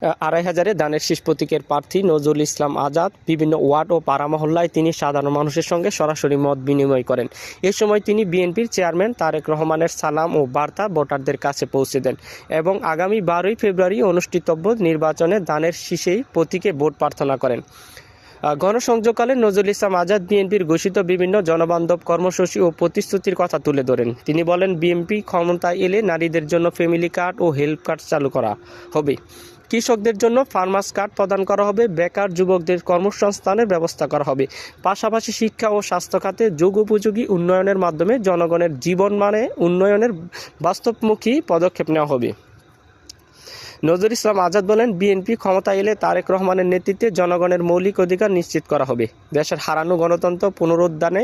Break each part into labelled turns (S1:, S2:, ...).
S1: ২,৫০০ ধানের শীষ প্রতীকের প্রার্থী নজরুল ইসলাম আজাদ বিভিন্ন ওয়ার্ড ও পাড়া মহল্লায় তিনি সাধারণ মানুষের সঙ্গে সরাসরি মত বিনিময় করেন। এ সময় তিনি বিএনপির চেয়ারম্যান তারেক রহমানের সালাম ও বার্তা ভোটারদের কাছে পৌঁছে দেন এবং আগামী ১২ই ফেব্রুয়ারি অনুষ্ঠিতব্য নির্বাচনে ধানের শীষেই প্রতীকে ভোট প্রার্থনা করেন। গণসংযোগকালে নজরুল ইসলাম আজাদ বিএনপির ঘোষিত বিভিন্ন জনবান্ধব কর্মসূচি ও প্রতিশ্রুতির কথা তুলে ধরেন। তিনি বলেন, বিএনপি ক্ষমতায় এলে নারীদের জন্য ফ্যামিলি কার্ড ও হেলথ কার্ড চালু করা হবে, কৃষকদের জন্য ফার্মার্স কার্ড প্রদান করা হবে, বেকার যুবকদের কর্মসংস্থানের ব্যবস্থা করা হবে। পাশাপাশি শিক্ষা ও স্বাস্থ্য খাতে যুগোপযোগী উন্নয়নের মাধ্যমে জনগণের জীবনমানে উন্নয়নের বাস্তবমুখী পদক্ষেপ নেওয়া হবে। নজরুল ইসলাম আজাদ বলেন, বিএনপি ক্ষমতায় এলে তারেক রহমানের নেতৃত্বে জনগণের মৌলিক অধিকার নিশ্চিত করা হবে। দেশের হারানো গণতন্ত্র পুনরুদ্ধারে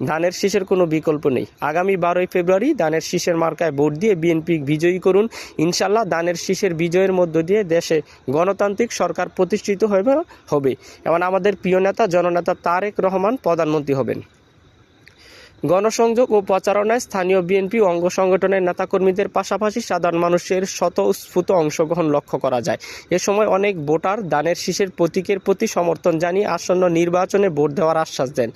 S1: ধানের শীষের কোনো বিকল্প নেই। আগামী ১২ই ফেব্রুয়ারি ধানের শীষের মার্কায় ভোট দিয়ে বিএনপি বিজয়ী করুন। ইনশাল্লাহ ধানের শীষের বিজয়ের মধ্য দিয়ে দেশে গণতান্ত্রিক সরকার প্রতিষ্ঠিত হবে এবং আমাদের প্রিয় নেতা জননেতা তারেক রহমান প্রধানমন্ত্রী হবেন। গণসংযোগ ও প্রচারণায় স্থানীয় বিএনপি অঙ্গ সংগঠনের নেতাকর্মীদের পাশাপাশি সাধারণ মানুষের স্বতঃস্ফূর্ত অংশগ্রহণ লক্ষ্য করা যায়। এ সময় অনেক ভোটার ধানের শীষের প্রতীকের প্রতি সমর্থন জানিয়ে আসন্ন নির্বাচনে ভোট দেওয়ার আশ্বাস দেন।